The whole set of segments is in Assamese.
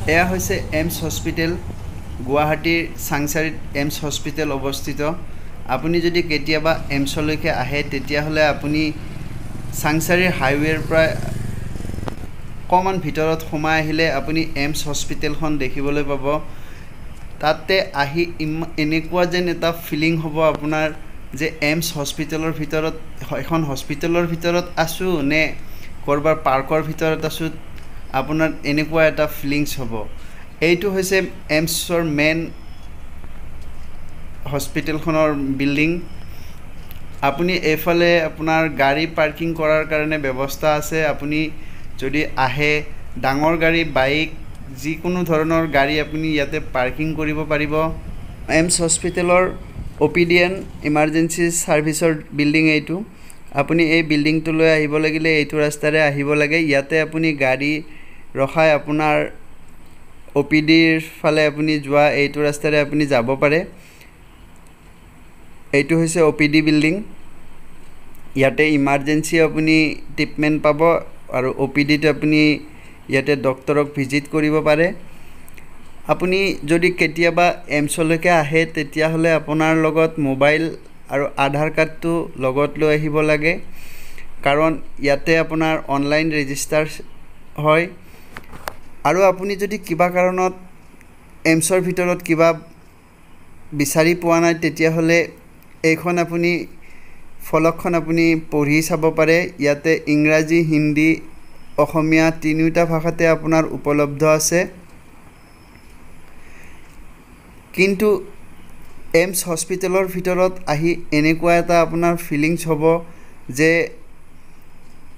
এয়া হৈছে এমছ হস্পিটেল গুৱাহাটীৰ চাংচাৰিত এমছ হস্পিটেল অৱস্থিত আপুনি যদি কেতিয়াবা এমছলৈকে আহে তেতিয়াহ'লে আপুনি চাংচাৰিৰ হাইৱেৰ পৰা অকণমান ভিতৰত সোমাই আহিলে আপুনি এমছ হস্পিটেলখন দেখিবলৈ পাব তাতে আহি এনেকুৱা যেন এটা ফিলিং হ'ব আপোনাৰ যে এমছ হস্পিটেলৰ ভিতৰত এখন হস্পিটেলৰ ভিতৰত আছোঁ নে কৰবাৰ পাৰ্কৰ ভিতৰত আছোঁ আপোনাৰ এনেকুৱা এটা ফিলিংছ হ'ব এইটো হৈছে এমছৰ মেইন হস্পিটেলখনৰ বিল্ডিং আপুনি এইফালে আপোনাৰ গাড়ী পাৰ্কিং কৰাৰ কাৰণে ব্যৱস্থা আছে আপুনি যদি আহে ডাঙৰ গাড়ী বাইক যিকোনো ধৰণৰ গাড়ী আপুনি ইয়াতে পাৰ্কিং কৰিব পাৰিব এমছ হস্পিটেলৰ অপিডিএন ইমাৰ্জেঞ্চি সাৰ্ভিসৰ বিল্ডিং এইটো আপুনি এই বিল্ডিংটোলৈ আহিব লাগিলে এইটো ৰাস্তাৰে আহিব লাগে ইয়াতে আপুনি গাড়ী ৰখাই আপোনাৰ অপিডিৰ ফালে আপুনি যোৱা এইটো ৰাস্তাৰে আপুনি যাব পাৰে এইটো হৈছে অপিডি বিল্ডিং ইয়াতে ইমাৰ্জেঞ্চি আপুনি ট্ৰিটমেন্ট পাব আৰু অপিডিত আপুনি ইয়াতে ডক্টৰক ভিজিট কৰিব পাৰে আপুনি যদি কেতিয়াবা এমছলৈকে আহে তেতিয়াহ'লে আপোনাৰ লগত মোবাইল আৰু আধাৰ কাৰ্ডটো লগত লৈ আহিব লাগে কাৰণ ইয়াতে আপোনাৰ অনলাইন ৰেজিষ্টাৰ হয় আৰু আপুনি যদি কিবা কাৰণত এমছৰ ভিতৰত কিবা বিচাৰি পোৱা নাই তেতিয়াহ'লে এইখন আপুনি ফলকখন আপুনি পঢ়ি চাব পাৰে ইয়াতে ইংৰাজী হিন্দী অসমীয়া তিনিটা ভাষাতে আপোনাৰ উপলব্ধ আছে কিন্তু এমছ হস্পিটেলৰ ভিতৰত আহি এনেকুৱা এটা আপোনাৰ ফিলিংছ হ'ব যে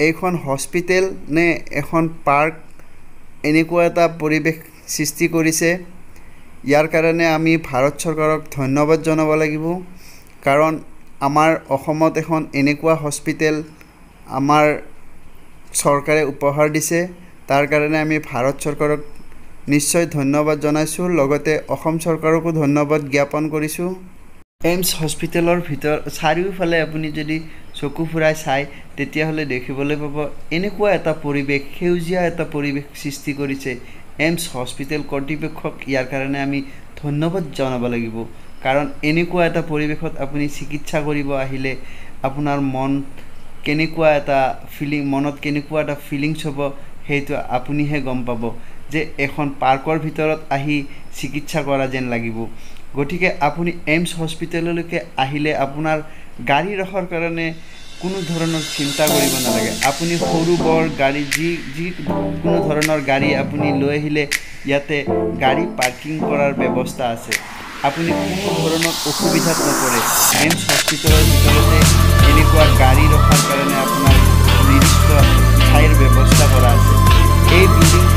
এইখন হস্পিটেল নে এখন পাৰ্ক এনেকুৱা এটা পৰিৱেশ সৃষ্টি কৰিছে ইয়াৰ কাৰণে আমি ভাৰত চৰকাৰক ধন্যবাদ জনাব লাগিব কাৰণ আমাৰ অসমত এখন এনেকুৱা হস্পিটেল আমাৰ চৰকাৰে উপহাৰ দিছে তাৰ কাৰণে আমি ভাৰত চৰকাৰক নিশ্চয় ধন্যবাদ জনাইছো লগতে অসম চৰকাৰকো ধন্যবাদ জ্ঞাপন কৰিছো এমছ হস্পিটেলৰ ভিতৰ চাৰিওফালে আপুনি যদি চকু ফুৰাই চাই তেতিয়াহ'লে দেখিবলৈ পাব এনেকুৱা এটা পৰিৱেশ সেউজীয়া এটা পৰিৱেশ সৃষ্টি কৰিছে এমছ হস্পিটেল কৰ্তৃপক্ষক ইয়াৰ কাৰণে আমি ধন্যবাদ জনাব লাগিব কাৰণ এনেকুৱা এটা পৰিৱেশত আপুনি চিকিৎসা কৰিব আহিলে আপোনাৰ মন কেনেকুৱা এটা ফিলিং মনত কেনেকুৱা এটা ফিলিংছ হ'ব হেতু আপুনিহে গম পাব যে এখন পাৰ্কৰ ভিতৰত আহি চিকিৎসা কৰা যেন লাগিব গটিকে আপুনি এমছ হস্পিটেললৈকে আহিলে আপোনাৰ গাড়ী ৰখাৰ কাৰণে কোনো ধৰণৰ চিন্তা কৰিব নালাগে আপুনি সৰু বৰ গাড়ী যি কোনো ধৰণৰ গাড়ী আপুনি লৈ আহিলে ইয়াতে গাড়ী পাৰ্কিং কৰাৰ ব্যৱস্থা আছে আপুনি কোনো ধৰণৰ অসুবিধাত নপৰে এমছ হস্পিটেলৰ ভিতৰতে এনেকুৱা গাড়ী ৰখাৰ কাৰণে আপোনাৰ নিৰ্দিষ্ট ঠাইৰ ব্যৱস্থা কৰা আছে এই বিল্ডিং